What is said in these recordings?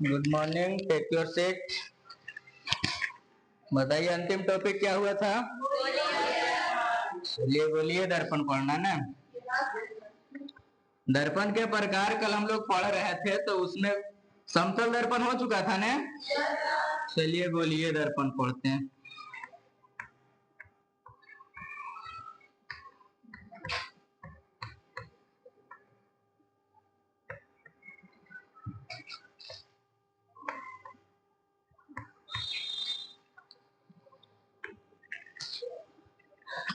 Good morning, take your seat. बताइए अंतिम topic क्या हुआ था? चलिए बोलिए, दर्पण पढ़ना ना। दर्पण के प्रकार कल हम लोग पढ़ रहे थे, तो उसमें समतल दर्पण हो चुका था ना। चलिए बोलिए, दर्पण पढ़ते हैं।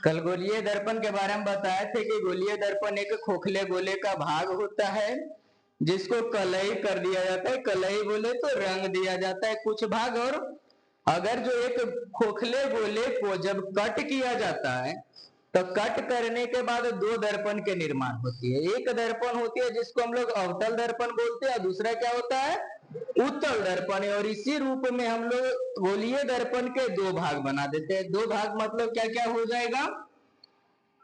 कल गोलीय दर्पण के बारे में बताए थे कि गोलीय दर्पण एक खोखले गोले का भाग होता है जिसको कलई कर दिया जाता है। कलई बोले तो रंग दिया जाता है कुछ भाग, और अगर जो एक खोखले गोले को जब कट किया जाता है तो कट करने के बाद दो दर्पण के निर्माण होती है। एक दर्पण होती है जिसको हम लोग अवतल दर्पण बोलते हैं, और दूसरा क्या होता है? उत्तल दर्पण। और इसी रूप में हम लोग गोलीय दर्पण के दो भाग बना देते हैं। दो भाग मतलब क्या क्या हो जाएगा?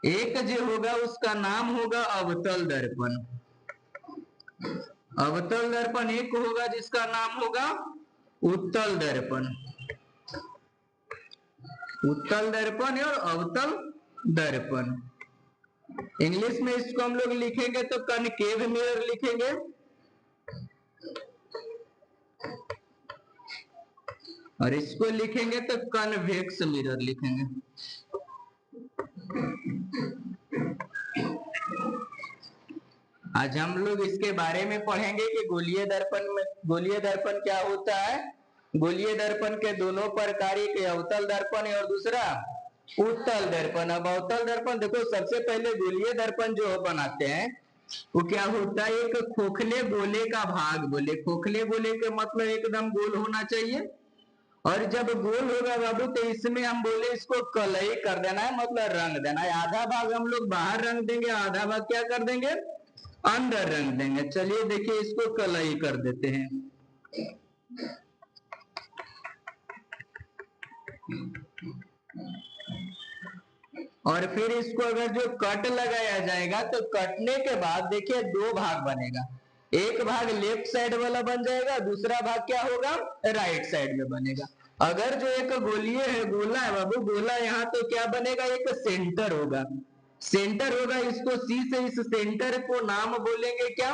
एक जो होगा उसका नाम होगा अवतल दर्पण। अवतल दर्पण एक होगा जिसका नाम होगा उत्तल दर्पण। उत्तल दर्पण और अवतल दर्पण। इंग्लिश में इसको हम लोग लिखेंगे तो कनकेव मिरर लिखेंगे, और इसको लिखेंगे तो कन्वेक्स मिरर लिखेंगे। आज हम लोग इसके बारे में पढ़ेंगे कि गोलीय दर्पण में, गोलीय दर्पण क्या होता है। गोलीय दर्पण के दोनों प्रकार, एक अवतल दर्पण है और दूसरा उत्तल दर्पण। अब अवतल दर्पण देखो, सबसे पहले गोलीय दर्पण जो बनाते हैं वो क्या होता है? एक खोखले गोले का भाग। बोले खोखले गोले के मतलब एकदम गोल होना चाहिए, और जब गोल होगा बाबू तो इसमें हम बोले इसको कलई कर देना है, मतलब रंग देना है। आधा भाग हम लोग बाहर रंग देंगे, आधा भाग क्या कर देंगे? अंदर रंग देंगे। चलिए देखिए, इसको कलई कर देते हैं। और फिर इसको अगर जो कट लगाया जाएगा तो कटने के बाद देखिए दो भाग बनेगा। एक भाग लेफ्ट साइड वाला बन जाएगा, दूसरा भाग क्या होगा? राइट साइड में बनेगा। अगर जो एक गोलीय है, गोला है बाबू, गोला यहाँ तो क्या बनेगा? एक सेंटर होगा। सेंटर होगा, इसको सी से इस सेंटर को नाम बोलेंगे क्या?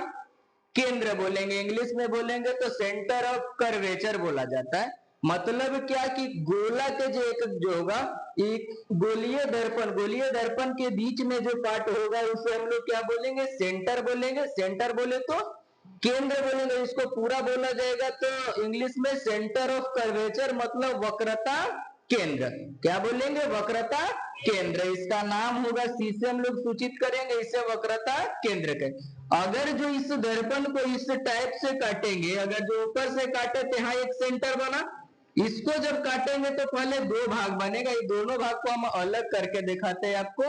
केंद्र बोलेंगे। इंग्लिश में बोलेंगे तो सेंटर ऑफ कर्वेचर बोला जाता है। मतलब क्या कि गोला के जो एक जो होगा, एक गोलीय दर्पण, गोलीय दर्पण के बीच में जो पार्ट होगा उसे हम लोग क्या बोलेंगे? सेंटर बोलेंगे। सेंटर बोले तो केंद्र बोलेंगे। इसको पूरा बोला जाएगा तो इंग्लिश में सेंटर ऑफ कर्वेचर, मतलब वक्रता केंद्र। क्या बोलेंगे? वक्रता केंद्र। इसका नाम होगा, सी से हम लोग सूचित करेंगे, इसे वक्रता केंद्र कहेंगे। अगर जो इस दर्पण को इस टाइप से काटेंगे, अगर जो ऊपर से काटे तो यहाँ एक सेंटर बना, इसको जब काटेंगे तो पहले दो भाग बनेगा। ये दोनों भाग को हम अलग करके दिखाते हैं आपको।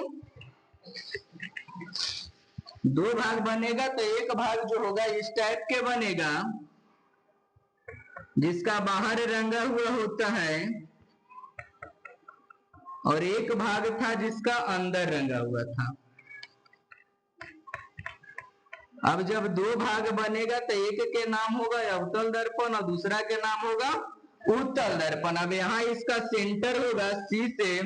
दो भाग बनेगा तो एक भाग जो होगा इस टाइप के बनेगा जिसका बाहर रंगा हुआ होता है, और एक भाग था जिसका अंदर रंगा हुआ था। अब जब दो भाग बनेगा तो एक के नाम होगा अवतल दर्पण और दूसरा के नाम होगा उत्तल दर्पण। अब यहाँ इसका सेंटर होगा सी से।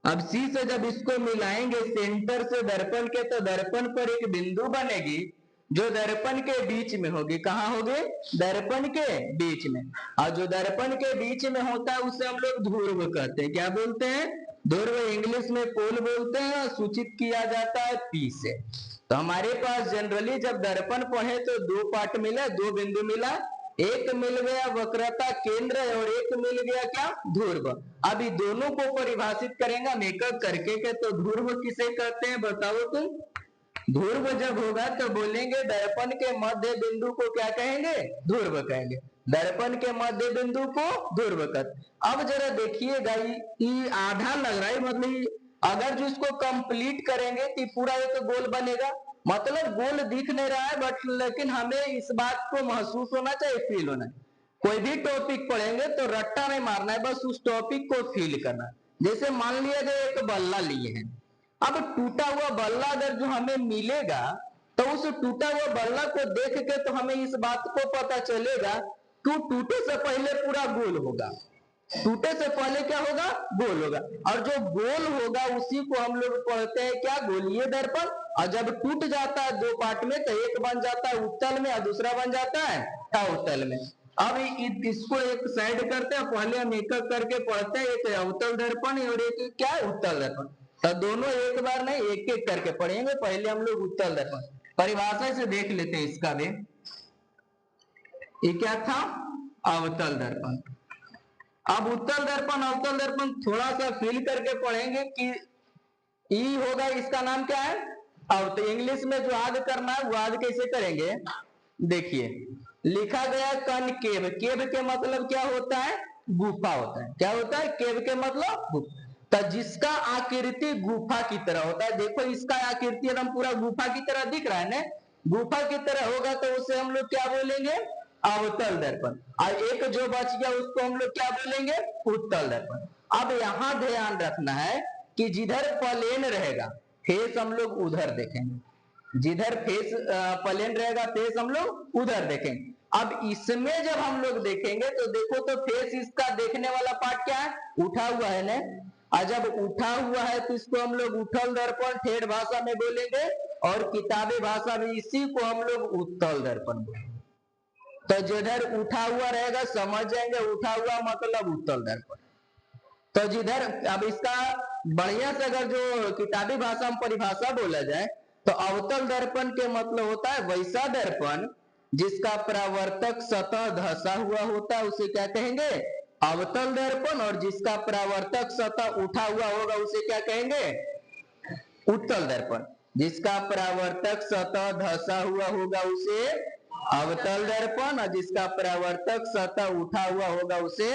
अब सी से जब इसको मिलाएंगे सेंटर से दर्पण के, तो दर्पण पर एक बिंदु बनेगी जो दर्पण के बीच में होगी। कहाँ होगी? दर्पण के बीच में। और जो दर्पण के बीच में होता है उसे हम लोग ध्रुव कहते हैं। क्या बोलते हैं? ध्रुव। इंग्लिश में पोल बोलते हैं, और सूचित किया जाता है पी से। तो हमारे पास जनरली जब दर्पण पढ़े तो दो पार्ट मिला, दो बिंदु मिला। एक मिल गया वक्रता केंद्र और एक मिल गया क्या? ध्रुव। अब ये दोनों को परिभाषित करेंगे मेकअप करके के, तो ध्रुव किसे कहते हैं बताओ तुम? ध्रुव जब होगा तो बोलेंगे दर्पण के मध्य बिंदु को क्या कहेंगे? ध्रुव कहेंगे। दर्पण के मध्य बिंदु को ध्रुव कहते। अब जरा देखिएगा, ये आधा लग रहा है, मतलब अगर जो इसको कंप्लीट करेंगे तो पूरा एक गोल बनेगा। मतलब गोल दिख नहीं रहा है, बट लेकिन हमें इस बात को महसूस होना चाहिए, फील होना है। कोई भी टॉपिक पढ़ेंगे तो रट्टा नहीं मारना है, बस उस टॉपिक को फील करना। जैसे मान लिया जाए एक बल्ला लिए हैं, अब टूटा हुआ बल्ला अगर जो हमें मिलेगा तो उस टूटा हुआ बल्ला को देख के तो हमें इस बात को पता चलेगा कि टूटे से पहले पूरा गोल होगा, टूटे से पहले क्या होगा, गोल होगा, और जो गोल होगा उसी को हम लोग पढ़ते हैं क्या, गोलीय दर्पण। और जब टूट जाता है दो पार्ट में तो एक बन जाता है उत्तल में और दूसरा बन जाता है अवतल में। अब इसको एक साइड करते हैं, पहले हम एक एक करके पढ़ते हैं, एक अवतल दर्पण और एक क्या उत्तल दर्पण। तो दोनों एक बार नहीं एक एक करके पढ़ेंगे, पहले हम लोग उत्तल दर्पण परिभाषा से देख लेते हैं इसका भी। ये क्या था, अवतल दर्पण। अब उत्तल दर्पण अवतल दर्पण थोड़ा सा फिल करके पढ़ेंगे कि ई होगा, इसका नाम क्या है, अवतल। इंग्लिश में जो याद करना है वो याद कैसे करेंगे, देखिए लिखा गया कनकेव, केव के मतलब क्या होता है, गुफा होता है। क्या होता है, केव के मतलब गुफा। तो जिसका आकृति गुफा की तरह होता है, देखो इसका आकृति एकदम पूरा गुफा की तरह दिख रहा है ना, गुफा की तरह होगा तो उसे हम लोग क्या बोलेंगे, अवतल दर्पण। और एक जो बच गया उसको हम लोग क्या बोलेंगे, उत्तल दर्पण। अब यहां ध्यान रखना है कि जिधर प्लेन रहेगा फेस हम लोग उधर देखेंगे, जिधर फेस प्लेन रहेगा फेस हम लोग उधर देखेंगे। अब इसमें जब हम लोग देखेंगे तो देखो तो फेस इसका देखने वाला पार्ट क्या है, उठा हुआ है ना, और जब उठा हुआ है तो इसको हम लोग उठल दर्पण ठेठ भाषा में बोलेंगे, और किताबी भाषा में इसी को हम लोग उत्तल दर्पण बोलेंगे। तो जिधर उठा हुआ रहेगा समझ जाएंगे, उठा हुआ मतलब उत्तल दर्पण। तो जिधर, अब इसका बढ़िया से अगर जो किताबी भाषा में परिभाषा बोला जाए तो अवतल दर्पण के मतलब होता है वैसा दर्पण जिसका परावर्तक सतह धंसा हुआ होता है उसे क्या कहेंगे, अवतल दर्पण। और जिसका परावर्तक सतह उठा हुआ होगा उसे क्या कहेंगे, उत्तल दर्पण। जिसका परावर्तक सतह धंसा हुआ होगा उसे अवतल दर्पण, और जिसका परावर्तक सतह उठा हुआ होगा उसे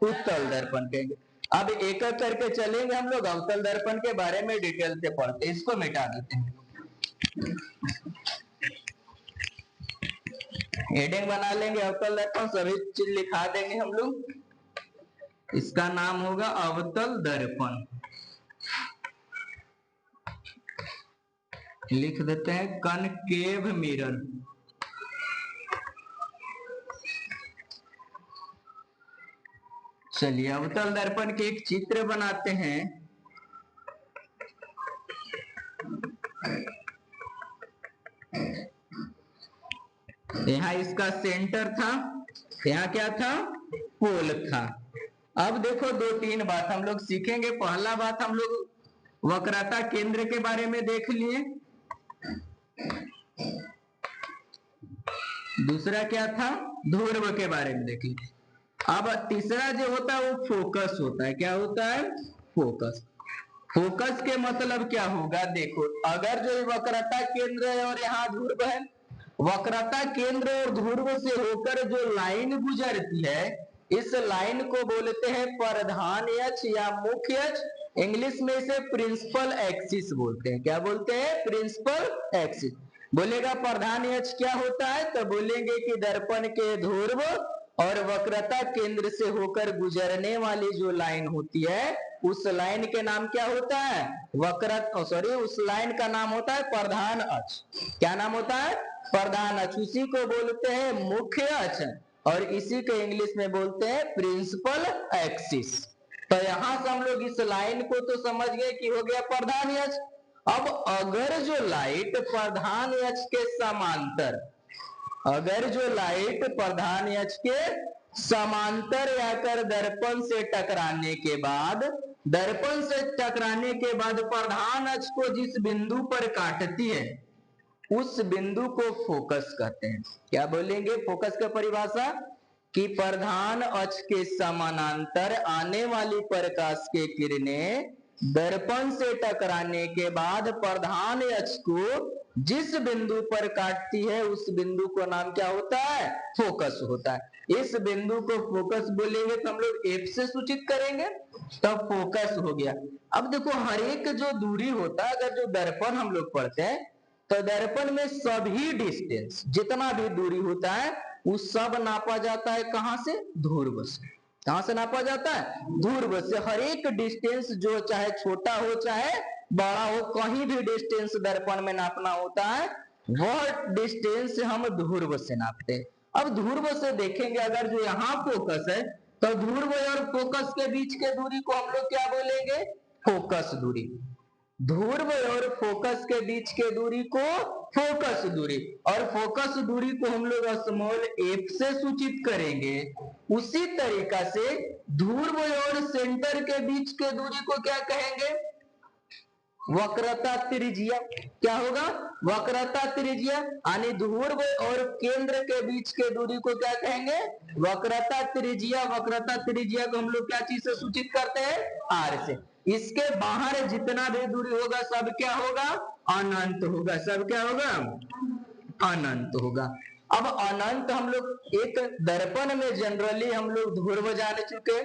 उत्तल दर्पण कहेंगे। अब एक एक करके चलेंगे हम लोग, अवतल दर्पण के बारे में डिटेल से पढ़ते, इसको मिटा देते हैं, हेडिंग बना लेंगे अवतल दर्पण, सभी चीज लिखा देंगे हम लोग। इसका नाम होगा अवतल दर्पण, लिख देते हैं कनकेव मिरर। चलिए अवतल दर्पण के एक चित्र बनाते हैं। यहाँ इसका सेंटर था, यहाँ क्या था, पोल था। अब देखो दो तीन बात हम लोग सीखेंगे। पहला बात हम लोग वक्रता केंद्र के बारे में देख लिए, दूसरा क्या था, ध्रुव के बारे में देख लिए। अब तीसरा जो होता है वो फोकस होता है। क्या होता है, फोकस। फोकस के मतलब क्या होगा, देखो अगर जो वक्रता केंद्र है और यहाँ ध्रुव है, वक्रता केंद्र और ध्रुव से होकर जो लाइन गुजरती है इस लाइन को बोलते हैं प्रधान अक्ष या मुख्य अक्ष। इंग्लिश में इसे प्रिंसिपल एक्सिस बोलते हैं। क्या बोलते हैं, प्रिंसिपल एक्सिस। बोलेगा प्रधान अक्ष क्या होता है, तो बोलेंगे कि दर्पण के ध्रुव और वक्रता केंद्र से होकर गुजरने वाली जो लाइन होती है उस लाइन के नाम क्या होता है, उस लाइन का नाम होता है प्रधान अक्ष। क्या नाम होता है, प्रधान अक्ष। उसी को बोलते हैं मुख्य अक्ष, और इसी को इंग्लिश में बोलते हैं प्रिंसिपल एक्सिस। तो यहां से हम लोग इस लाइन को तो समझ गए कि हो गया प्रधान अक्ष। अब अगर जो लाइट प्रधान अक्ष के समांतर, अगर जो लाइट प्रधान अक्ष के समांतर आकर दर्पण से टकराने के बाद, दर्पण से टकराने के बाद प्रधान अक्ष को जिस बिंदु पर काटती है उस बिंदु को फोकस कहते हैं। क्या बोलेंगे, फोकस का परिभाषा कि प्रधान अक्ष के समानांतर आने वाली प्रकाश के किरणें दर्पण से टकराने के बाद प्रधान अक्ष को जिस बिंदु पर काटती है उस बिंदु को नाम क्या होता है, फोकस होता है। इस बिंदु को फोकस बोलेंगे तो हम लोग एफ से सूचित करेंगे, तब फोकस हो गया। अब देखो हर एक जो दूरी होता है, अगर जो दर्पण हम लोग पढ़ते हैं तो दर्पण में सभी डिस्टेंस जितना भी दूरी होता है वो सब नापा जाता है कहां से, ध्रुव से। कहां से नापा जाता है, ध्रुव से। हर एक डिस्टेंस जो चाहे छोटा हो चाहे बड़ा हो, कहीं भी डिस्टेंस दर्पण में नापना होता है वह डिस्टेंस हम ध्रुव से नापते हैं। अब ध्रुव से देखेंगे, अगर जो यहाँ फोकस है तो ध्रुव और फोकस के बीच के दूरी को हम लोग क्या बोलेंगे? फोकस दूरी। ध्रुव और फोकस के बीच के दूरी को फोकस दूरी, और फोकस दूरी को हम लोग स्मॉल f से सूचित करेंगे। उसी तरीका से ध्रुव और सेंटर के बीच के दूरी को क्या कहेंगे? वक्रता त्रिज्या। क्या होगा? वक्रता त्रिज्या। यानी ध्रुव और केंद्र के बीच के दूरी को क्या कहेंगे? वक्रता त्रिज्या। वक्रता त्रिज्या को हम लोग क्या चीज से सूचित करते हैं? r से। इसके बाहर जितना भी दूरी होगा सब क्या होगा? अनंत होगा। सब क्या होगा? अनंत होगा। अब अनंत हम लोग एक दर्पण में जनरली हम लोग ध्रुव जान चुके,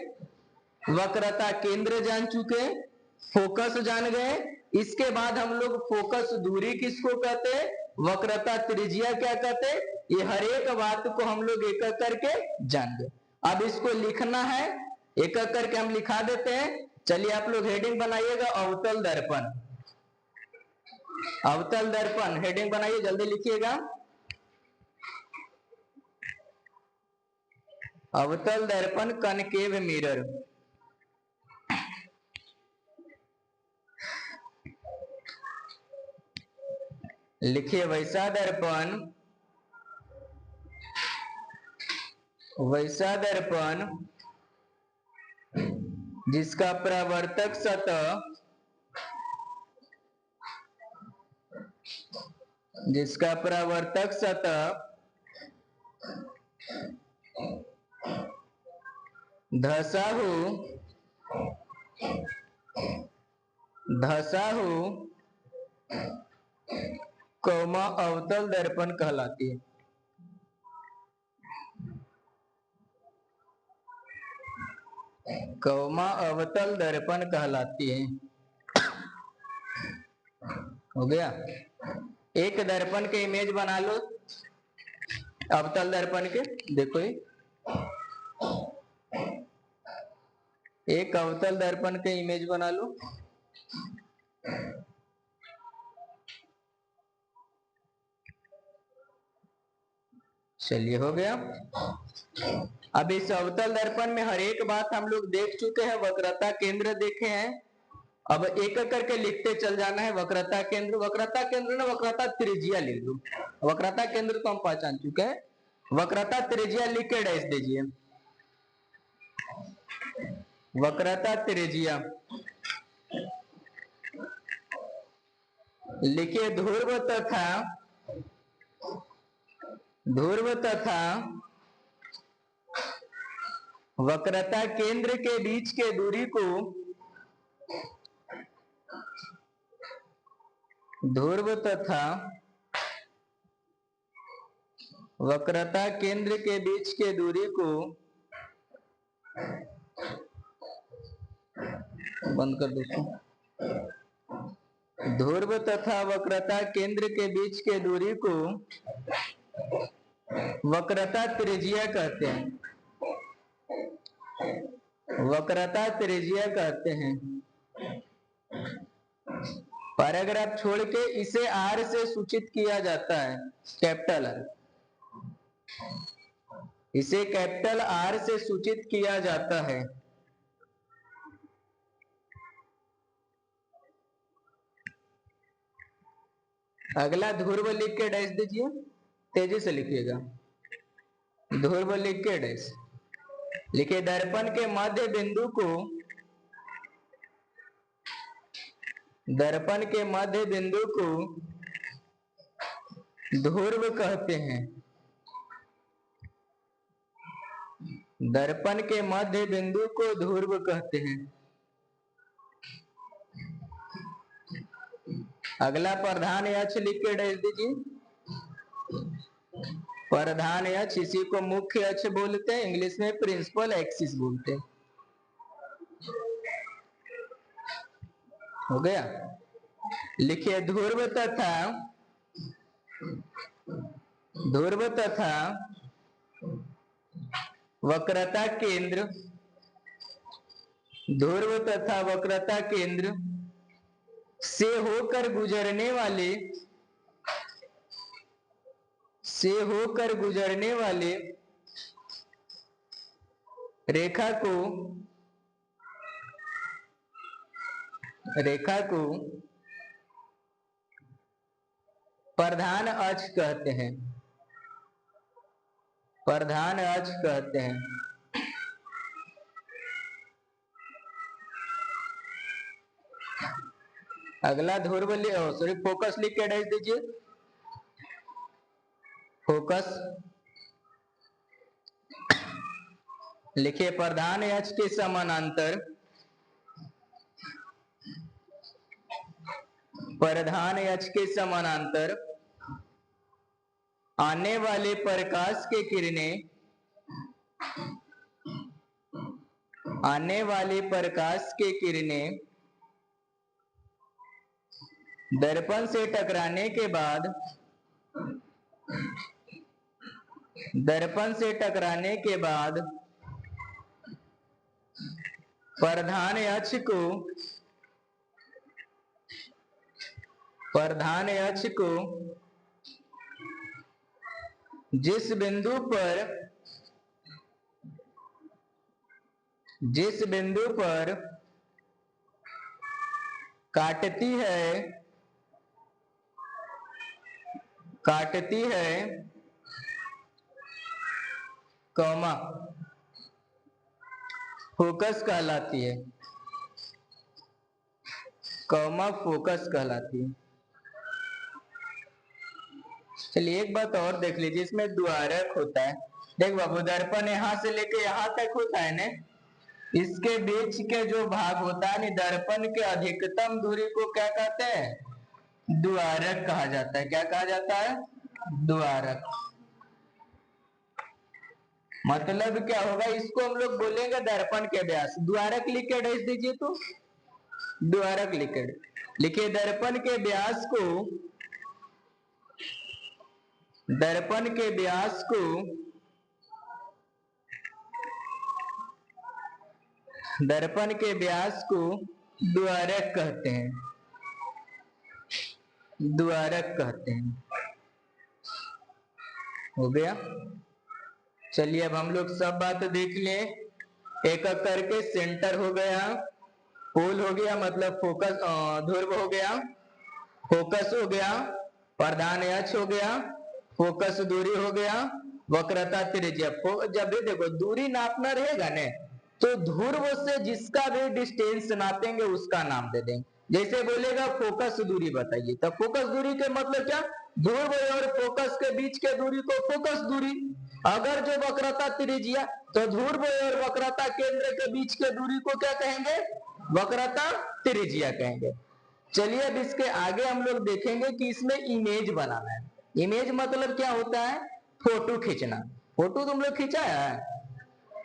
वक्रता केंद्र जान चुके, फोकस जान गए। इसके बाद हम लोग फोकस दूरी किसको कहते हैं, वक्रता त्रिज्या क्या कहते हैं, ये हर एक बात को हम लोग एक एक करके जान गए। अब इसको लिखना है, एक एक करके हम लिखा देते हैं। चलिए आप लोग हेडिंग बनाइएगा, अवतल दर्पण। अवतल दर्पण हेडिंग बनाइए, जल्दी लिखिएगा। अवतल दर्पण कनकेव मिरर। लिखिए वैसा दर्पण, वैसा दर्पण जिसका परावर्तक सतह, जिसका परावर्तक सतह धसा हो कौमा अवतल दर्पण कहलाती है। कौमा अवतल दर्पण कहलाती है। हो गया। एक दर्पण के इमेज बना लो, अवतल दर्पण के। देखो एक अवतल दर्पण के इमेज बना लो। चलिए हो गया। अब इस अवतल दर्पण में हर एक बात हम लोग देख चुके हैं। वक्रता केंद्र देखे हैं। अब एक एक करके लिखते चल जाना है। वक्रता केंद्र, वक्रता केंद्र ना वक्रता त्रिज्या लिख दो। वक्रता केंद्र तो हम पहचान चुके हैं, वक्रता त्रिज्या लिख के डैश दीजिए। वक्रता त्रिज्या लिखिए। ध्रुव तथा वक्रता केंद्र के बीच के दूरी को, ध्रुव तथा वक्रता केंद्र के बीच के दूरी को, बंद कर दो। ध्रुव तथा वक्रता केंद्र के बीच के दूरी को वक्रता त्रिज्या कहते हैं। वक्रता त्रिज्या कहते हैं। पैराग्राफ छोड़ के इसे आर से सूचित किया जाता है, कैपिटल आर। इसे कैपिटल आर से सूचित किया जाता है। अगला ध्रुव लिख के डैश दीजिए, तेजी से लिखिएगा। ध्रुव लिख के डैश लिखिए। दर्पण के मध्य बिंदु को, दर्पण के मध्य बिंदु को ध्रुव कहते हैं। दर्पण के मध्य बिंदु को ध्रुव कहते हैं। अगला प्रधान अक्ष लिख के डैश दीजिए। प्रधान अक्ष, इसी को मुख्य अक्ष बोलते हैं, इंग्लिश में प्रिंसिपल एक्सिस बोलते हैं। हो गया। लिखिए ध्रुव तथा वक्रता केंद्र, ध्रुव तथा वक्रता केंद्र से होकर गुजरने वाले से होकर गुजरने वाले रेखा को प्रधान अक्ष कहते हैं। प्रधान अक्ष कहते हैं। अगला ध्रुव फोकस लिख के डाल दीजिए। फोकस लिखिए, प्रधान अक्ष के समानांतर, प्रधान अक्ष के समानांतर आने वाले प्रकाश के किरणें, आने वाले प्रकाश के किरणें दर्पण से टकराने के बाद, दर्पण से टकराने के बाद प्रधान अक्ष को, प्रधान अक्ष को जिस बिंदु पर काटती है कॉमा फोकस कहलाती है, कॉमा फोकस कहलाती है। चलिए एक बात और देख लीजिए, इसमें द्वारक होता है। देख बाबू, दर्पण यहां से लेके यहां तक होता है ना, इसके बीच के जो भाग होता है, दर्पण के अधिकतम दूरी को क्या कहते हैं? द्वारक कहा जाता है। क्या कहा जाता है? द्वारक। मतलब क्या होगा, इसको हम लोग बोलेंगे दर्पण के व्यास। द्वारक लिख के डाल दीजिए, तो द्वारक लिखिए, दर्पण के व्यास को, दर्पण के व्यास को दर्पण के व्यास को द्वारक कहते हैं, द्वारक कहते हैं। हो गया। चलिए अब हम लोग सब बात देख लें एक एक करके। सेंटर हो गया, पोल हो गया मतलब फोकस, ध्रुव हो गया, फोकस हो गया, प्रधान अक्ष हो गया, फोकस दूरी हो गया, वक्रता त्रिज्या। जब भी देखो दूरी नापना रहेगा ने, तो ध्रुव से जिसका भी डिस्टेंस नापेंगे उसका नाम दे देंगे। जैसे बोलेगा फोकस दूरी बताइए, तब फोकस दूरी के मतलब क्या? ध्रुव और फोकस के बीच के दूरी को फोकस दूरी। अगर जो वक्रता त्रिज्या, तो ध्रुव और वक्रता केंद्र के बीच के दूरी को क्या कहेंगे? वक्रता त्रिज्या कहेंगे। चलिए अब इसके आगे हम लोग देखेंगे कि इसमें इमेज बनाना है। इमेज मतलब क्या होता है? फोटो खींचना। फोटो तुम लोग खींचा है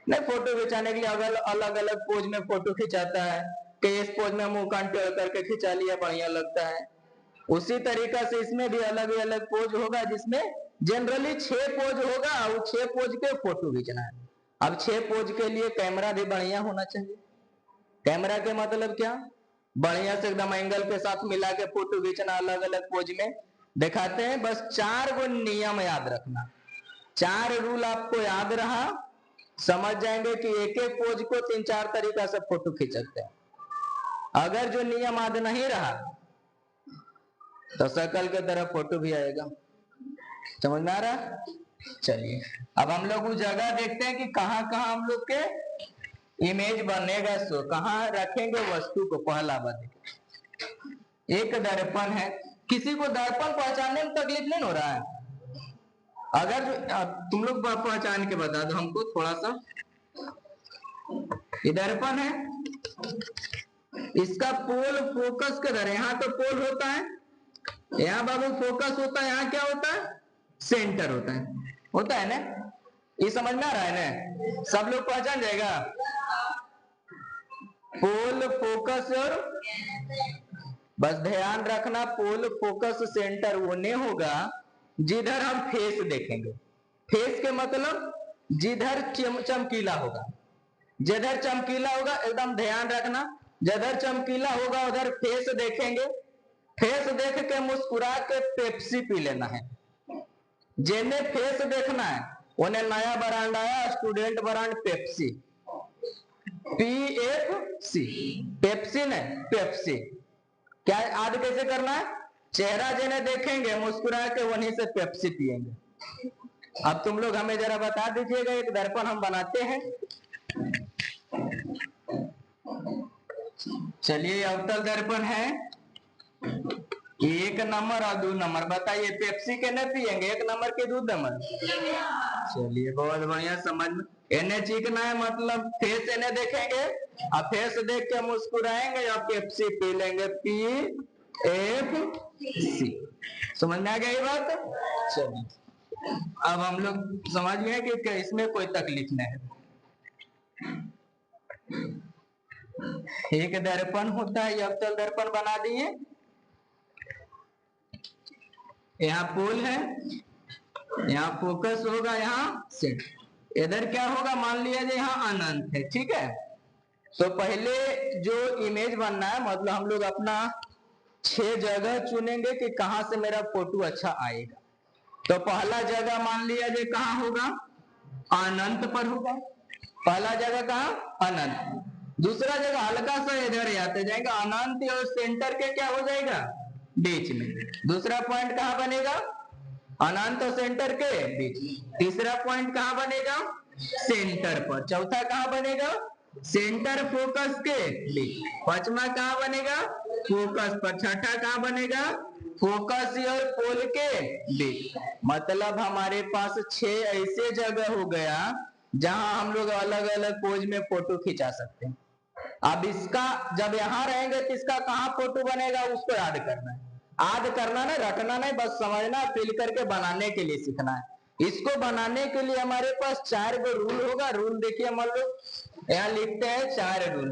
नहीं? फोटो खिंचाने के लिए अलग अलग पोज में फोटो खिंचाता है। कई इस पोज में मुंह कान टेढ़ करके खिंचा लिया, बढ़िया लगता है। उसी तरीका से इसमें भी अलग अलग पोज होगा, जिसमें जनरली 6 पोज होगा और 6 पोज के फोटो खींचना है। अब 6 पोज के लिए कैमरा भी बढ़िया होना चाहिए। कैमरा के मतलब क्या? बढ़िया से एकदम एंगल के साथ मिला के फोटो खींचना, अलग अलग पोज में दिखाते हैं। बस 4 गो नियम याद रखना, 4 रूल आपको याद रहा, समझ जाएंगे कि एक एक पोज को 3-4 तरीका से फोटो खींच सकते हैं। अगर जो नियम याद नहीं रहा तो शकल के तरह फोटो भी आएगा। समझ में आ रहा? चलिए अब हम लोग वो जगह देखते हैं कि कहां कहां हम लोग के इमेज बनेगा। सो कहां रखेंगे वस्तु को? पहला बात, एक दर्पण है। किसी को दर्पण पहचानने में तकलीफ नहीं हो रहा है? अगर तुम लोग पहचान के बता दो हमको थोड़ा सा। ये दर्पण है, इसका पोल फोकस किधर है? यहाँ तो पोल होता है, यहाँ बाबू फोकस होता है, यहाँ क्या होता है? सेंटर होता है ना? ये समझ में आ रहा है ना? सब लोग पहचान जाएगा। पोल, फोकस और बस ध्यान रखना, पोल, फोकस, सेंटर वो नहीं होगा जिधर हम फेस देखेंगे। फेस के मतलब जिधर चमकीला होगा, जिधर चमकीला होगा एकदम ध्यान रखना, जिधर चमकीला होगा उधर फेस देखेंगे। फेस देख के मुस्कुरा के पेप्सी पी लेना है। जिन्हें फेस देखना है उन्हें नया ब्रांड आया student brand Pepsi, PFC, Pepsi ने पेप्सी। क्या याद कैसे करना है? चेहरा जिन्हें देखेंगे मुस्कुरा के वहीं से पेप्सी पिएंगे। अब तुम लोग हमें जरा बता दीजिएगा, एक दर्पण हम बनाते हैं। चलिए अवतल दर्पण है, 1 नंबर और 2 नंबर। बताइए पेप्सी के न पिएंगे, 1 नंबर के 2 नंबर? चलिए बहुत बढ़िया, समझ में। इन्हें चीखना है मतलब फेस इन्हें देखेंगे और फेस देख के मुस्कुराएंगे और पेप्सी पी लेंगे, PFC। समझ में आ गया ये बात? चलिए अब हम लोग समझ गए कि इसमें कोई तकलीफ नहीं है। एक दर्पण होता है, अवतल दर्पण बना दिए। यहाँ पोल है, यहाँ फोकस होगा, यहाँ सेट। इधर क्या होगा? मान लिया जाए यहाँ अनंत है, ठीक है। तो पहले जो इमेज बनना है मतलब हम लोग अपना 6 जगह चुनेंगे कि कहां से मेरा फोटो अच्छा आएगा। तो पहला जगह मान लिया जाए कहां होगा? अनंत पर होगा। पहला जगह कहां? अनंत। दूसरा जगह हल्का सा इधर आते जाएगा, अनंत और सेंटर के क्या हो जाएगा? बीच में। दूसरा पॉइंट कहां बनेगा? अनंत और सेंटर के बीच। तीसरा पॉइंट कहां बनेगा? सेंटर पर। चौथा कहां बनेगा? सेंटर फोकस के बीच। पांचवा कहां बनेगा? फोकस पर। छठा कहां बनेगा? फोकस और पोल के बीच। मतलब हमारे पास 6 ऐसे जगह हो गया जहां हम लोग अलग अलग पोज में फोटो खिंचा सकते हैं। अब इसका जब यहां रहेंगे तो इसका कहां फोटो बनेगा उसको याद करना है। याद करना नहीं, रटना नहीं, बस समझना, फिल करके बनाने के लिए सीखना है। इसको बनाने के लिए हमारे पास 4 गो रूल होगा। रूल देखिए, मान लो यहाँ लिखते हैं 4 रूल।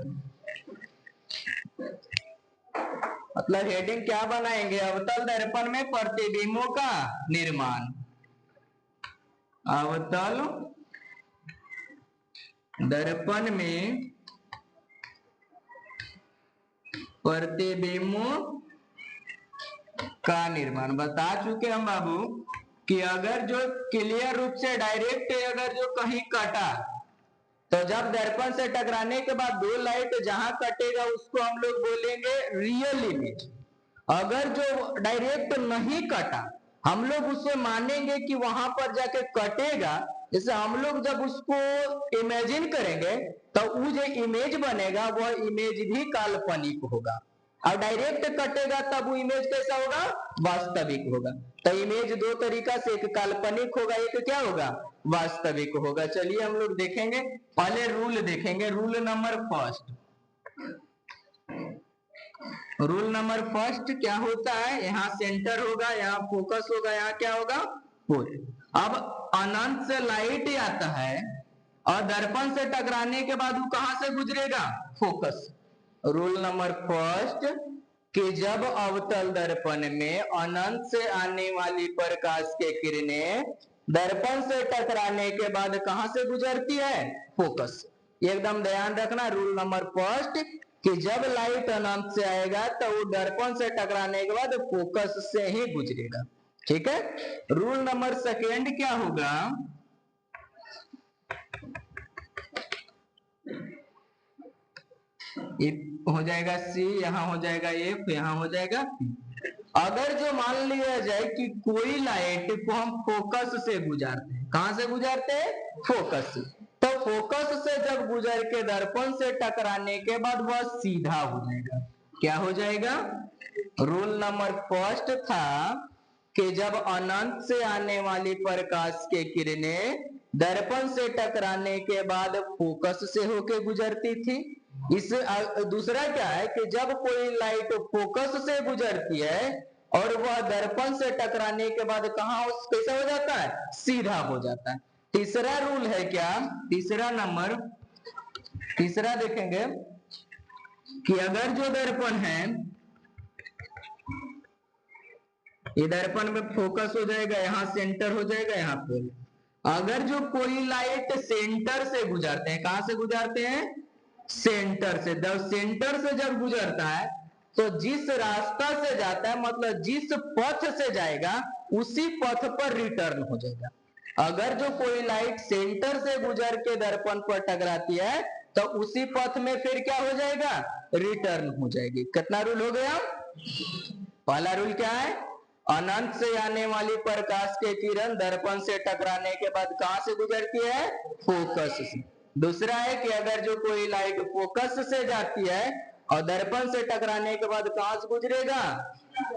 मतलब हेडिंग क्या बनाएंगे? अवतल दर्पण में प्रतिबिंबों का निर्माण। अवतल दर्पण में प्रतिबिंबों का निर्माण। बता चुके हम बाबू कि अगर जो क्लियर रूप से डायरेक्ट अगर जो कहीं कटा तो जब दर्पण से टकराने के बाद 2 लाइट जहां कटेगा उसको हम लोग बोलेंगे रियल इमेज। अगर जो डायरेक्ट नहीं कटा हम लोग उसे मानेंगे कि वहां पर जाके कटेगा। जैसे हम लोग जब उसको इमेजिन करेंगे तो वो जो इमेज बनेगा वह इमेज भी काल्पनिक होगा। और डायरेक्ट कटेगा तब वो इमेज कैसा होगा? वास्तविक होगा। तो इमेज 2 तरीका से, एक काल्पनिक होगा, एक क्या होगा? वास्तविक होगा। चलिए हम लोग देखेंगे, पहले रूल देखेंगे। Rule number first, rule number first क्या होता है? यहाँ सेंटर होगा, यहाँ फोकस होगा, यहाँ क्या होगा? पोल। अब अनंत से लाइट आता है और दर्पण से टकराने के बाद वो कहां से गुजरेगा? फोकस। रूल नंबर फर्स्ट कि जब अवतल दर्पण में अनंत से आने वाली प्रकाश के किरणें दर्पण से टकराने के बाद कहां से गुजरती है? फोकस। एकदम ध्यान रखना, रूल नंबर फर्स्ट कि जब लाइट अनंत से आएगा तो वो दर्पण से टकराने के बाद फोकस से ही गुजरेगा, ठीक है। रूल नंबर सेकेंड क्या होगा? हो जाएगा C, यहां हो जाएगा F, यहां हो जाएगा P। अगर जो मान लिया जाए कि कोई लाइट को हम फोकस से गुजारते हैं, कहां से गुजारते हैं? फोकस से। तो फोकस से जब गुजर के दर्पण से टकराने के बाद वह सीधा हो जाएगा। क्या हो जाएगा? रूल नंबर फर्स्ट था कि जब अनंत से आने वाली प्रकाश के किरणें दर्पण से टकराने के बाद फोकस से होकर गुजरती थी। इस दूसरा क्या है कि जब कोई लाइट फोकस से गुजरती है और वह दर्पण से टकराने के बाद कहां कैसा हो जाता है? सीधा हो जाता है। तीसरा रूल है क्या? तीसरा नंबर, तीसरा देखेंगे कि अगर जो दर्पण है ये दर्पण में फोकस हो जाएगा, यहां सेंटर हो जाएगा, यहाँ पोल। अगर जो कोई लाइट सेंटर से गुजरते हैं, कहां से गुजरते हैं? सेंटर से। जब सेंटर से जब गुजरता है तो जिस रास्ता से जाता है मतलब जिस पथ से जाएगा उसी पथ पर रिटर्न हो जाएगा। अगर जो कोई लाइट सेंटर से गुजर के दर्पण पर टकराती है तो उसी पथ में फिर क्या हो जाएगा, रिटर्न हो जाएगी। कितना रूल हो गया? पहला रूल क्या है, अनंत से आने वाली प्रकाश के किरण दर्पण से टकराने के बाद कहां से गुजरती है, फोकस से। दूसरा है कि अगर जो कोई लाइट फोकस से जाती है और दर्पण से टकराने के बाद कहां से गुजरेगा,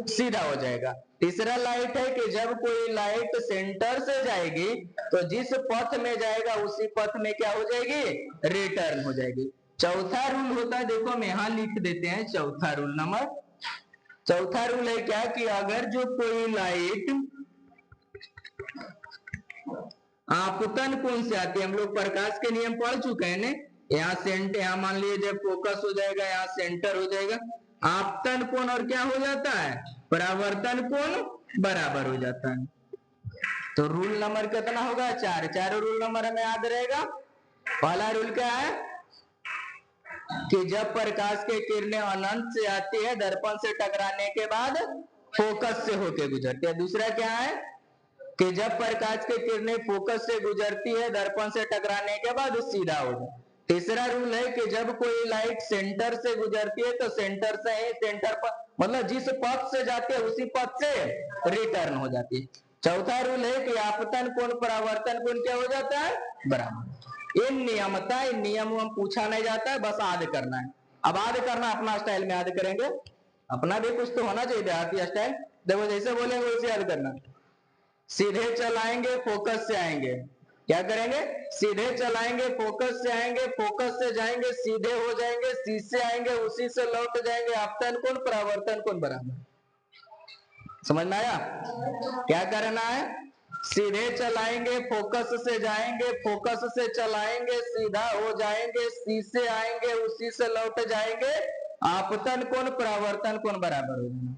सीधा हो जाएगा। तीसरा लाइट है कि जब कोई लाइट सेंटर से जाएगी तो जिस पथ में जाएगा उसी पथ में क्या हो जाएगी, रिटर्न हो जाएगी। चौथा रूल होता है, देखो हम यहां लिख देते हैं चौथा रूल नंबर। चौथा रूल है क्या कि अगर जो कोई लाइट आपतन कोण से आती है, हम लोग प्रकाश के नियम पढ़ चुके हैं ना, यहाँ सेंटर, यहाँ मान लीजिए फोकस हो जाएगा, यहाँ सेंटर हो जाएगा, आपतन कोण और क्या हो जाता है, परावर्तन कोण बराबर हो जाता है। तो रूल नंबर कितना होगा, 4। चारों रूल नंबर हमें याद रहेगा। पहला रूल क्या है कि जब प्रकाश के किरणें अनंत से आती है दर्पण से टकराने के बाद फोकस से होके गुजरती है। दूसरा क्या है कि जब प्रकाश की किरणें फोकस से गुजरती है दर्पण से टकराने के बाद सीधा हो जाए। तीसरा रूल है कि जब कोई लाइट सेंटर से गुजरती है तो सेंटर से ही, सेंटर पर मतलब जिस पथ से जाती है उसी पथ से रिटर्न हो जाती है। चौथा रूल है कि आपतन कोण परावर्तन कोण क्या हो जाता है, बराबर। इन नियमता, इन नियम हम पूछा नहीं जाता है, बस याद करना है। अब याद करना अपना स्टाइल में याद करेंगे, अपना भी कुछ तो होना चाहिए देहाती स्टाइल। देखो जैसे बोलेंगे वैसे याद करना। सीधे चलाएंगे फोकस से आएंगे, क्या करेंगे, सीधे चलाएंगे फोकस से आएंगे, फोकस से जाएंगे सीधे हो जाएंगे, सी से आएंगे उसी से लौट जाएंगे, आपतन कोण परावर्तन कोण बराबर। समझ में आया? क्या करना है, सीधे चलाएंगे फोकस से जाएंगे, फोकस से चलाएंगे सीधा हो जाएंगे, सी से आएंगे उसी से लौट जाएंगे, आपतन कोण परावर्तन कोण बराबर हो जाना।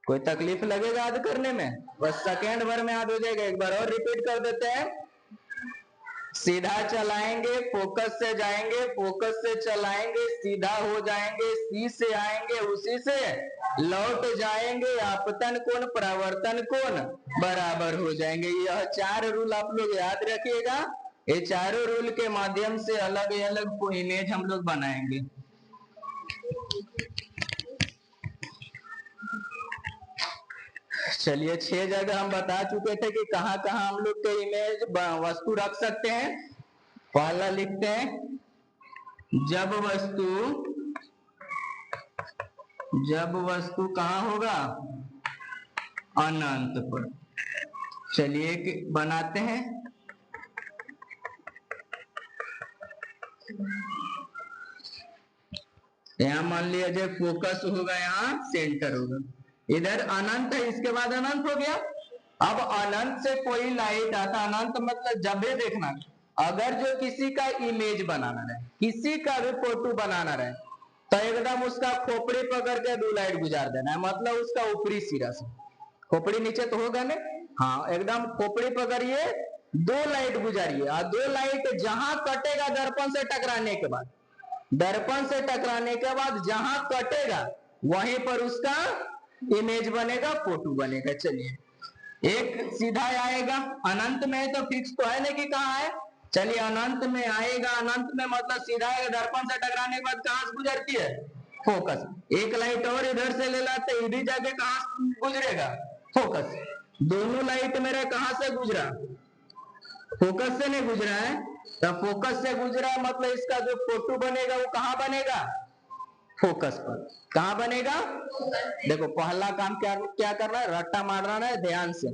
कोई तकलीफ लगेगा याद करने में, बस सेकेंड भर में याद हो जाएगा। एक बार और रिपीट कर देते हैं। सीधा चलाएंगे फोकस से जाएंगे, फोकस से चलाएंगे सीधा हो जाएंगे, सी से आएंगे उसी से लौट जाएंगे, आपतन कोण परावर्तन कोण बराबर हो जाएंगे। यह 4 रूल आप लोग याद रखिएगा। ये चारों रूल के माध्यम से अलग अलग कोई इमेज हम लोग बनाएंगे। चलिए 6 जगह हम बता चुके थे कि कहां कहां हम लोग के इमेज वस्तु रख सकते हैं। पहला लिखते हैं, जब वस्तु कहां होगा, अनंत पर। चलिए बनाते हैं। यहां मान लिया जाए फोकस होगा, यहाँ सेंटर होगा, इधर अनंत है, इसके बाद अनंत हो गया। अब अनंत से कोई लाइट आता, अनंत मतलब जब भी देखना, अगर जो किसी का इमेज बनाना रहे, किसी का भी फोटो बनाना रहे, तो एकदम उसका खोपड़ी पकड़ के 2 लाइट गुजार देना है, मतलब उसका ऊपरी सिरा से, खोपड़ी नीचे तो होगा ना, हाँ एकदम खोपड़ी पकड़िए, 2 लाइट गुजारिए, और 2 लाइट जहां कटेगा दर्पण से टकराने के बाद, दर्पण से टकराने के बाद जहां कटेगा वहीं पर उसका इमेज बनेगा, फोटो बनेगा। चलिए एक सीधा आएगा, अनंत में तो फिक्स तो है ना कि कहाँ है, चलिए अनंत में आएगा, अनंत में मतलब सीधा आएगा, दर्पण से टकराने के बाद कहां से गुजरती है, फोकस। एक लाइट और इधर से ले लाते, इधर जाके कहां गुजरेगा, फोकस। दोनों लाइट मेरे कहां से गुजरा, फोकस से नहीं गुजरा है, तो फोकस से गुजरा मतलब इसका जो फोटो बनेगा वो कहां बनेगा, फोकस पर। कहां बनेगा, देखो पहला काम क्या क्या करना है, रट्टा मारना है, ध्यान से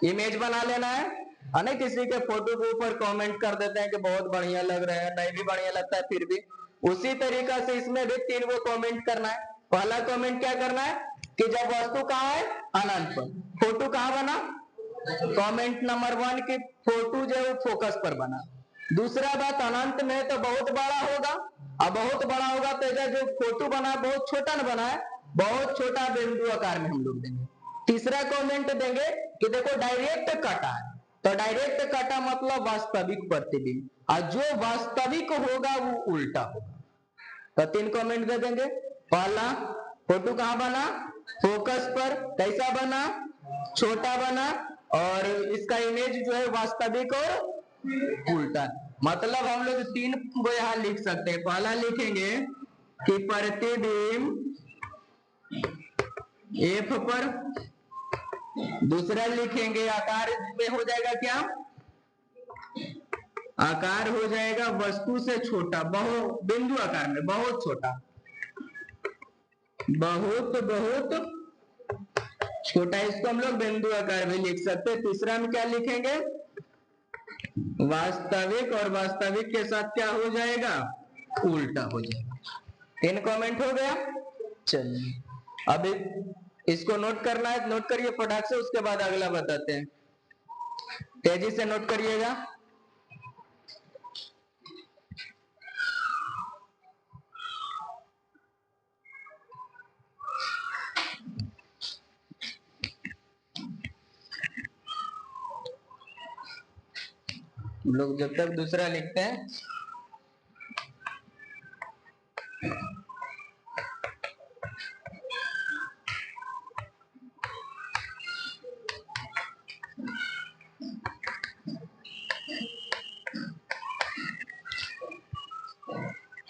इमेज बना लेना है। अनेक किसी के फोटो के ऊपर कमेंट कर देते हैं कि बहुत बढ़िया लग रहे हैं, नहीं भी बढ़िया लगता है फिर भी, उसी तरीका से इसमें भी 3 गो कमेंट करना है। पहला कमेंट क्या करना है कि जब वस्तु कहां है, अनंत पर, फोटो कहां बना, कमेंट नंबर 1 की फोटो जो है फोकस पर बना। दूसरा बात, अनंत में तो बहुत बड़ा होगा, अब बहुत बड़ा होगा तो जो फोटो बना बहुत छोटा न बना है, बहुत छोटा बिंदु आकार में हम लोग देंगे। तीसरा कमेंट देंगे कि देखो डायरेक्ट कटा है, तो डायरेक्ट कटा मतलब वास्तविक प्रतिबिंब, और जो वास्तविक होगा वो उल्टा होगा। तो 3 कमेंट दे देंगे। पहला, फोटो कहां बना, फोकस पर, कैसा बना, छोटा बना, और इसका इमेज जो है वास्तविक और उल्टा। मतलब हम लोग तीन को यहाँ लिख सकते हैं। पहला लिखेंगे कि प्रतिबिंब एफ पर, दूसरा लिखेंगे आकार में हो जाएगा क्या, आकार हो जाएगा वस्तु से छोटा, बिंदु आकार में बहुत छोटा, बहुत बहुत छोटा, इसको हम लोग बिंदु आकार में लिख सकते हैं। तीसरा में क्या लिखेंगे, वास्तविक, और वास्तविक के साथ क्या हो जाएगा, उल्टा हो जाएगा। 3 कमेंट हो गया। चलिए अब इसको नोट करना है, नोट करिए फटाक से, उसके बाद अगला बताते हैं। तेजी से नोट करिएगा। लोग जब तक दूसरा लिखते हैं,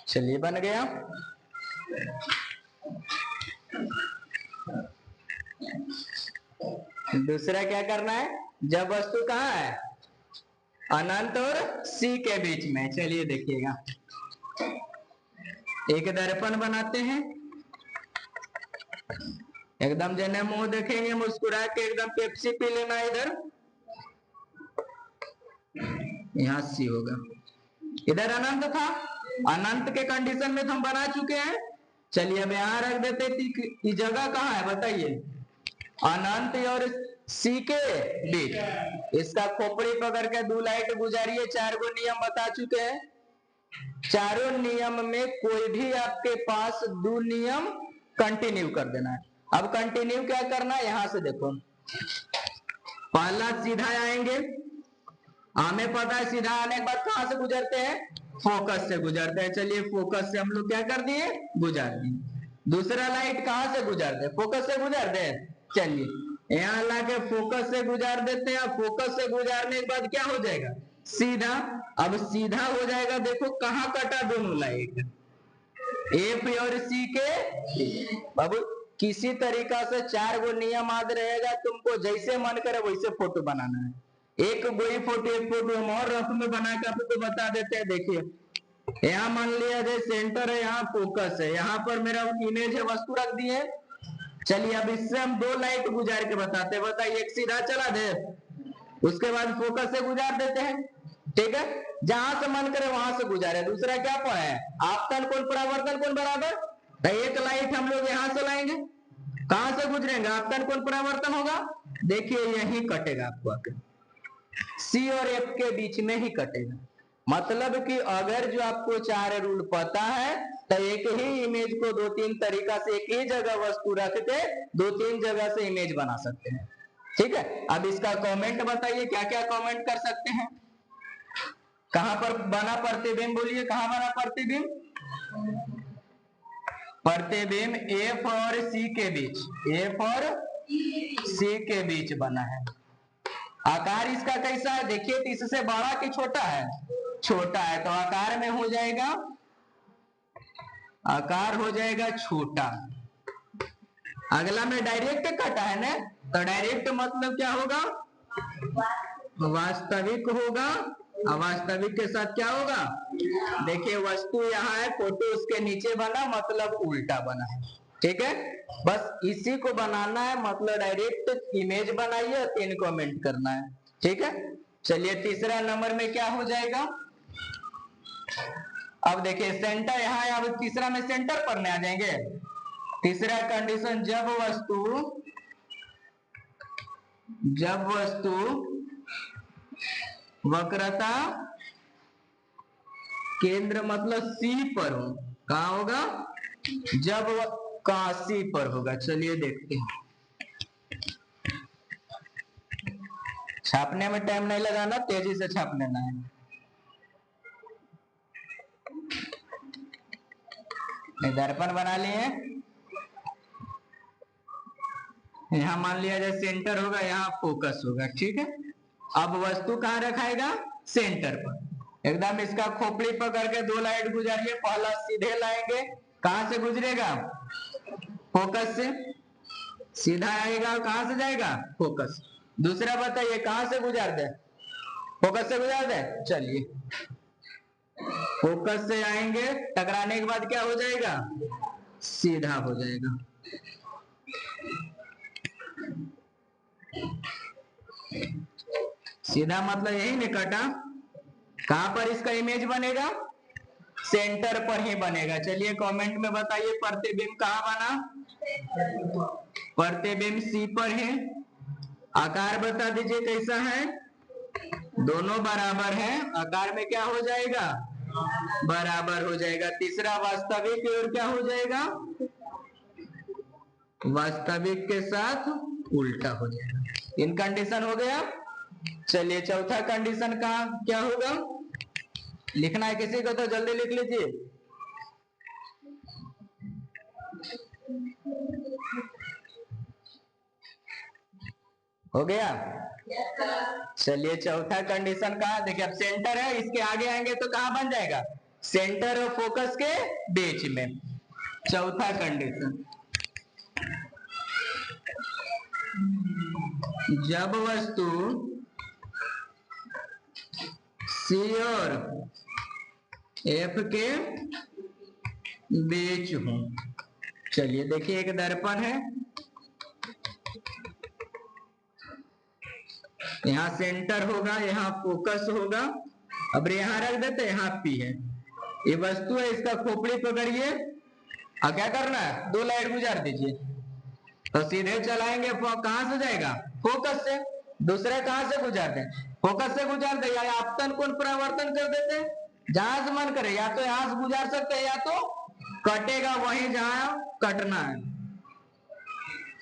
चलिए बन गया। दूसरा क्या करना है, जब वस्तु कहाँ है, अनंत और सी के बीच में। चलिए देखिएगा, एक दर्पण बनाते हैं, एकदम जने मुंह देखेंगे मुस्कुरा के, एकदम पेप्सी पी लेना इधर, यहां सी होगा, इधर अनंत था, अनंत के कंडीशन में तो हम बना चुके हैं। चलिए अब यहां रख देते, ये जगह कहाँ है बताइए, अनंत और सी के बीच। इसका खोपड़ी पकड़ के 2 लाइट गुजारिए, 4 गो नियम बता चुके हैं। चारों नियम में कोई भी आपके पास 2 नियम कंटिन्यू कर देना है। अब कंटिन्यू क्या करना है, यहां से देखो, पहला सीधा आएंगे, हमें पता है सीधा आने के बाद कहां से गुजरते हैं, फोकस से गुजरते हैं। चलिए फोकस से हम लोग क्या कर दिए, गुजार दिए। दूसरा लाइट कहां से गुजरते हैं, फोकस से गुजरते हैं। चलिए यहाँ ला के फोकस से गुजार देते हैं। फोकस से गुजारने के बाद क्या हो जाएगा, सीधा। अब सीधा हो जाएगा, देखो कहां कटा दोनों लाइट, एफ और सी के। बाबू किसी तरीका से 4 गो नियम याद रहेगा, तुमको जैसे मन करे वैसे फोटो बनाना है। एक वही फोटो, एक फोटो हम और रफ में बना के आपको बता देते हैं। देखिए यहाँ मान लिया जाए सेंटर है, यहाँ फोकस है, यहाँ पर मेरा इमेज है, वस्तु रख दी है। चलिए अब इससे हम 2 लाइट गुजार के बताते हैं। बताइए, एक सीधा चला दे, उसके बाद फोकस से गुजार देते हैं, ठीक है, जहां से मन करे वहां से गुजारे। दूसरा क्या है, आपतन कोण परावर्तन कोण बराबर, तो एक लाइट हम लोग यहां से लाएंगे, कहां से गुजरेंगे, आपतन कोण परावर्तन होगा, देखिए यही कटेगा आपको, सी और एफ के बीच में ही कटेगा। मतलब कि अगर जो आपको 4 रूल पता है तो एक ही इमेज को 2-3 तरीका से, एक ही जगह वस्तु रख के 2-3 जगह से इमेज बना सकते हैं। ठीक है, अब इसका कमेंट बताइए, क्या क्या कमेंट कर सकते हैं। कहां पर बना प्रतिबिंब, बोलिए कहां बना प्रतिबिंब, प्रतिबिंब एफ और सी के बीच, एफ और सी के बीच बना है। आकार इसका कैसा है, देखिए तो इससे बड़ा कि छोटा है, छोटा है, तो आकार में हो जाएगा, आकार हो जाएगा छोटा। अगला में डायरेक्ट कटा है ना, तो डायरेक्ट मतलब क्या होगा, वास्तविक होगा। अवास्तविक के साथ क्या होगा, देखिए वस्तु यहाँ है, फोटो उसके नीचे बना, मतलब उल्टा बना है। ठीक है, बस इसी को बनाना है, मतलब डायरेक्ट इमेज बनाइए और 3 कमेंट करना है। ठीक है, चलिए तीसरा नंबर में क्या हो जाएगा, अब देखिए सेंटर यहाँ है, अब तीसरा में सेंटर पढ़ने आ जाएंगे। तीसरा कंडीशन, जब वस्तु वक्रता केंद्र मतलब सी पर हो, कहा होगा, जब कहा सी पर होगा। चलिए देखते हैं, छापने में टाइम नहीं लगाना, तेजी से छाप लेना है। दर्पण बना लिए, यहाँ मान लिया जाए सेंटर होगा, यहाँ फोकस होगा, ठीक है। अब वस्तु कहाँ रखाएगा? सेंटर पर। एकदम इसका खोपड़ी पकड़ के दो लाइट गुजारिए, पहला सीधे लाएंगे, कहां से गुजरेगा? फोकस से। सीधा आएगा, कहां से जाएगा? फोकस। दूसरा बताइए कहां से गुजार दे? फोकस से गुजार दे। चलिए, फोकस से आएंगे, टकराने के बाद क्या हो जाएगा? सीधा हो जाएगा। सीधा मतलब यही नहीं कटा। कहां पर इसका इमेज बनेगा? सेंटर पर ही बनेगा। चलिए कमेंट में बताइए प्रतिबिंब कहां बना? प्रतिबिंब सी पर है। आकार बता दीजिए कैसा है? दोनों बराबर है, आकार में क्या हो जाएगा? बराबर हो जाएगा। तीसरा वास्तविक और क्या हो जाएगा? वास्तविक के साथ उल्टा हो जाएगा। इन कंडीशन हो गया। चलिए चौथा कंडीशन का क्या होगा? लिखना है किसी को तो जल्दी लिख लीजिए। हो गया? चलिए चौथा कंडीशन का देखिए, अब सेंटर है, इसके आगे आएंगे तो कहां बन जाएगा? सेंटर और फोकस के बीच में। चौथा कंडीशन, जब वस्तु सी और एफ के बीच हो। चलिए देखिए, एक दर्पण है, यहाँ सेंटर होगा, यहाँ फोकस होगा। अब यहाँ रख देते, यहाँ पी है, ये वस्तु है, इसका खोपड़ी पकड़िए और क्या करना है? दो लाइट गुजार दीजिए तो सीधे चलाएंगे, कहां से जाएगा? फोकस से। दूसरे कहां से गुजार दे? फोकस से गुजार दे, या आपतन कोण परावर्तन कर देते, जहां से मन करे, या तो यहां से गुजार सकते हैं या तो कटेगा वहीं जहां कटना है।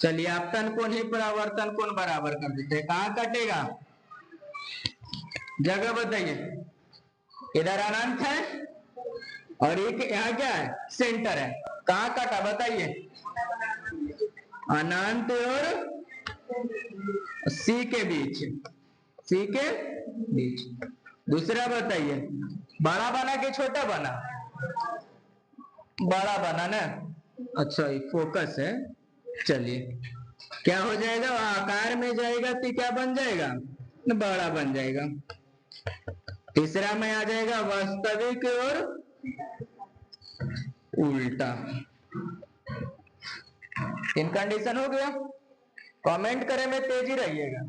चलिए आपतन कोण ही परावर्तन कोण बराबर कर देते हैं। कहां कटेगा? जगह बताइए। इधर अनंत है और एक यहाँ क्या है? सेंटर है। कहां कटा बताइए? अनंत और सी के बीच। सी के बीच। दूसरा बताइए, बड़ा बना कि छोटा बना? बड़ा बना ना। अच्छा ये फोकस है। चलिए क्या हो जाएगा? आकार में जाएगा तो क्या बन जाएगा? बड़ा बन जाएगा। तीसरा में आ जाएगा वास्तविक और उल्टा। इन कंडीशन हो गया। कमेंट करे में तेजी रहिएगा।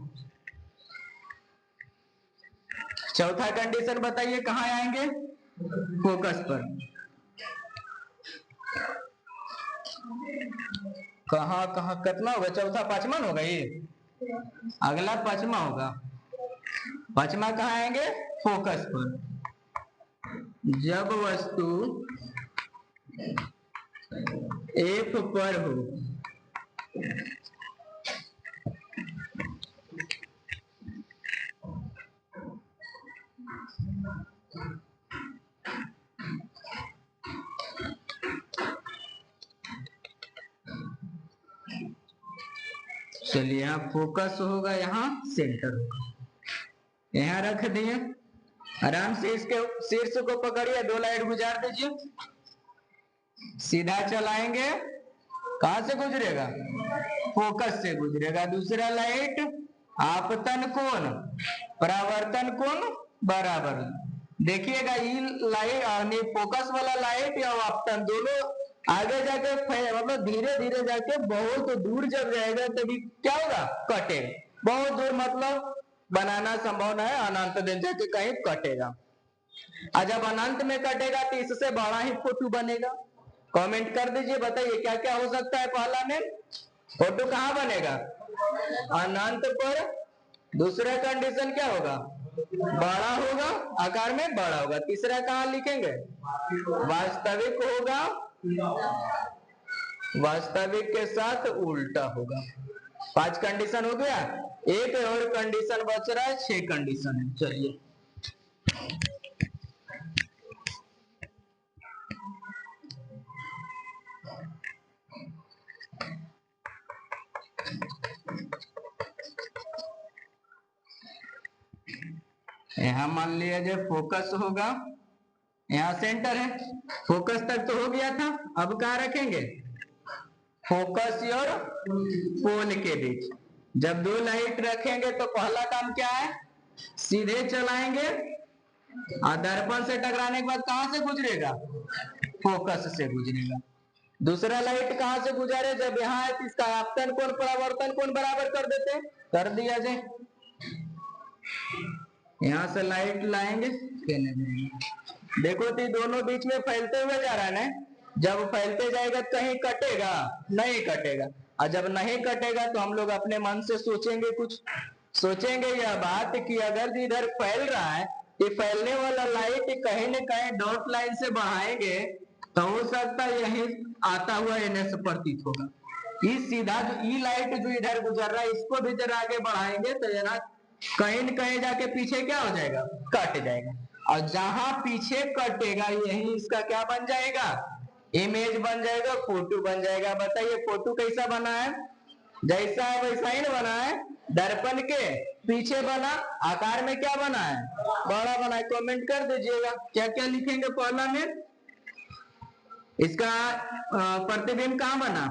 चौथा कंडीशन बताइए कहां आएंगे? फोकस पर। कहां कहां कितना होगा? चौथा पांचवा होगा, ये अगला पांचवा होगा। पांचवा कहां आएंगे? फोकस पर। जब वस्तु एफ पर हो, चलिए यहाँ फोकस होगा, यहाँ सेंटर होगा, यहाँ रख दिए। आराम से इसके शीर्ष को पकड़िए, दो लाइट गुजार दीजिए, सीधा चलाएंगे, कहां से गुजरेगा? फोकस से गुजरेगा। दूसरा लाइट आपतन कोण परावर्तन कोण बराबर। देखिएगा ये लाइट फोकस वाला लाइट या आपतन दोनों आगे जाके मतलब धीरे धीरे जाके बहुत दूर जब जाएगा तभी क्या होगा? कटे। बहुत दूर मतलब बनाना संभव नहीं है, अनंत दिन जाके कहीं कटेगा। और जब अनंत में कटेगा तो इससे बड़ा ही फोटो बनेगा। कमेंट कर दीजिए, बताइए क्या क्या हो सकता है। पहला में फोटो कहां बनेगा? अनंत पर। दूसरा कंडीशन क्या होगा? बड़ा होगा, आकार में बड़ा होगा। तीसरा कहां लिखेंगे? वास्तविक होगा, वास्तविक के साथ उल्टा होगा। 5 कंडीशन हो गया। एक और कंडीशन बच रहा है, 6 कंडीशन है। चलिए यहाँ मान लिया जाए फोकस होगा, यहाँ सेंटर है, फोकस तक तो हो गया था, अब कहाँ रखेंगे, फोकस और पोल के बीच। जब दो लाइट रखेंगे तो पहला काम क्या है, सीधे चलाएंगे और दर्पण से टकराने के बाद कहां से गुजरेगा, फोकस से गुजरेगा। दूसरा लाइट कहां से गुजरे, जब यहाँ है तो इसका आपतन कोण परावर्तन कोण बराबर कर देते, कर दिया जाए। यहां से लाइट लाएंगे, देखो तो दोनों बीच में फैलते हुए जा रहा है ना, जब फैलते जाएगा कहीं कटेगा, नहीं कटेगा, और जब नहीं कटेगा तो हम लोग अपने मन से सोचेंगे, कुछ सोचेंगे यह बात कि अगर इधर फैल रहा है, ये फैलने वाला लाइट कहीं न कहीं डॉट लाइन से बढ़ाएंगे तो हो सकता है यही आता हुआ एनएस प्रतीत होगा। इस सीधा जो ई लाइट जो इधर गुजर रहा है, इसको भी जरा आगे बढ़ाएंगे तो यहाँ कहीं न कहीं जाके पीछे क्या हो जाएगा, कट जाएगा, और जहां पीछे कटेगा यही इसका क्या बन जाएगा, इमेज बन जाएगा, फोटो बन जाएगा। बताइए फोटो कैसा बना है, जैसा है वैसा ही बना है, दर्पण के पीछे बना, आकार में क्या बना है, बड़ा बना है। कमेंट कर दीजिएगा क्या क्या लिखेंगे पहला में, इसका प्रतिबिंब कहां बना,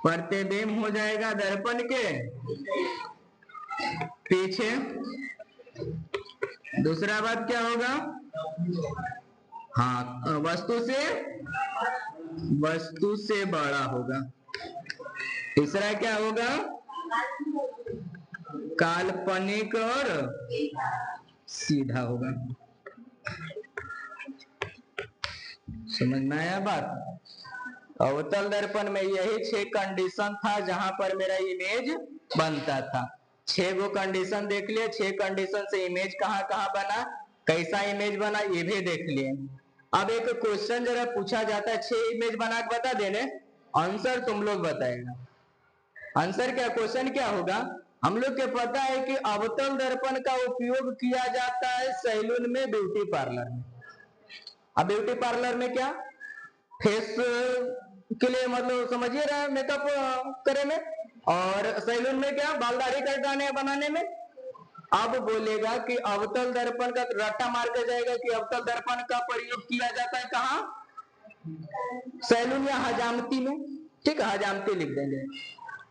प्रतिबिंब हो जाएगा दर्पण के पीछे। दूसरा बात क्या होगा, हाँ वस्तु से बड़ा होगा। तीसरा क्या होगा, काल्पनिक और सीधा होगा। समझ में आया बात। अवतल दर्पण में यही 6 कंडीशन था जहां पर मेरा इमेज बनता था। 6 गो कंडीशन देख लिए, 6 कंडीशन से इमेज कहां कहां बना, कैसा इमेज बना ये भी देख लिए। अब एक क्वेश्चन जरा पूछा जाता है, 6 इमेज बना के बता देने, आंसर तुम लोग बताएगा। आंसर क्या, क्वेश्चन क्या होगा, हम लोग के पता है कि अवतल दर्पण का उपयोग किया जाता है सैलून में, ब्यूटी पार्लर में। अब ब्यूटी पार्लर में क्या, फेस के लिए मतलब समझिए रहा मेकअप करे में, और सैलून में क्या, बाल दाढ़ी कटाने बनाने में। अब बोलेगा कि अवतल दर्पण का, रट्टा मार के जाएगा कि अवतल दर्पण का प्रयोग किया जाता है कहां, सैलून या हजामती में। ठीक है, हजामती लिख देंगे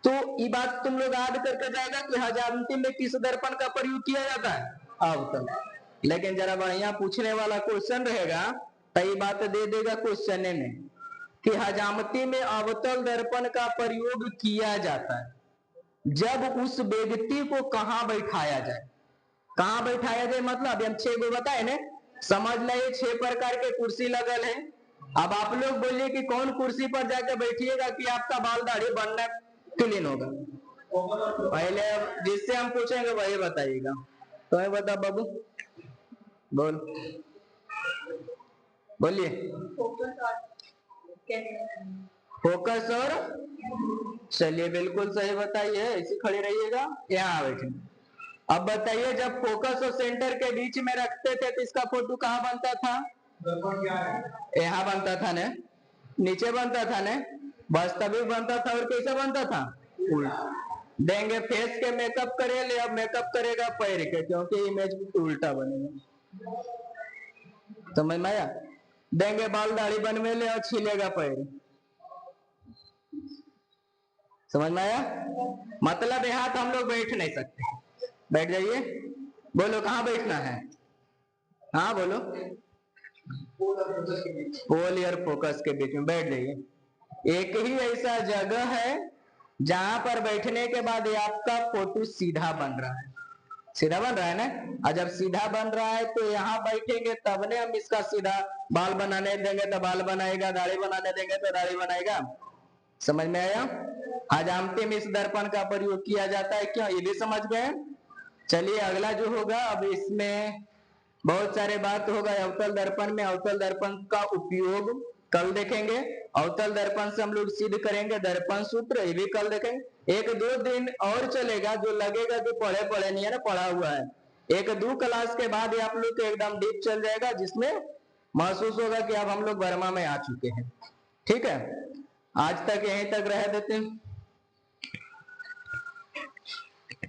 तो ये बात तुम लोग याद करके जाएगा कि हजामती में किस दर्पण का प्रयोग किया जाता है, अवतल। लेकिन जरा बढ़िया पूछने वाला क्वेश्चन रहेगा तो ये बात दे देगा क्वेश्चन में कि हजामती में अवतल दर्पण का प्रयोग किया जाता है जब उस व्यक्ति को कहां बैठाया जाए। कहां बैठाया जाए मतलब हम 6 गो बताए ने, समझ लिये 6 प्रकार के कुर्सी लगल है। अब आप लोग बोलिए कि कौन कुर्सी पर जाकर बैठिएगा कि आपका बाल दाढ़ी बनना क्लीन होगा, पहले जिससे हम पूछेंगे वही बताइएगा। तो मैं बता बाबू, बोल बोलिए, फोकस और, चलिए बिल्कुल सही बताइए, ऐसी खड़ी रहिएगा, यहाँ बैठे। अब बताइए जब फोकस और सेंटर के बीच में रखते थे तो इसका फोटो कहाँ बनता था, यहाँ बनता था ने, नीचे बनता था ने, वास्तविक बनता था और कैसा बनता था, देंगे फेस के मेकअप करे ले, अब मेकअप करेगा पैर के, क्योंकि इमेज उल्टा बनेगा। समझ में आया, देंगे बाल दाढ़ी बनवे ले और छीलेगा पैर। समझ में आया, मतलब यहाँ तो हम लोग बैठ नहीं सकते। बैठ जाइए, बोलो कहाँ बैठना है, हाँ बोलो, पोल और फोकस के बीच में बैठ जाइए। एक ही ऐसा जगह है जहां पर बैठने के बाद आपका फोटो सीधा बन रहा है, सीधा बन रहा है ना। और जब सीधा बन रहा है तो यहाँ बैठेंगे तब ने हम इसका सीधा, बाल बनाने देंगे तो बाल बनाएगा, दाढ़ी बनाने देंगे तो दाढ़ी बनाएगा। समझ में आया, हजामती में इस दर्पण का प्रयोग किया जाता है, क्यों ये भी समझ गए। चलिए अगला जो होगा, अब इसमें बहुत सारे बात होगा अवतल दर्पण में। अवतल दर्पण का उपयोग कल देखेंगे, अवतल दर्पण से हम लोग सिद्ध करेंगे दर्पण सूत्र, ये भी कल देखेंगे। 1-2 दिन और चलेगा, जो लगेगा कि पढ़े नहीं है ना, पढ़ा हुआ है। 1-2 क्लास के बाद आप लोग को एकदम डीप चल जाएगा, जिसमें महसूस होगा कि अब हम लोग वर्मा में आ चुके हैं। ठीक है, आज तक यहीं तक रह देते हैं।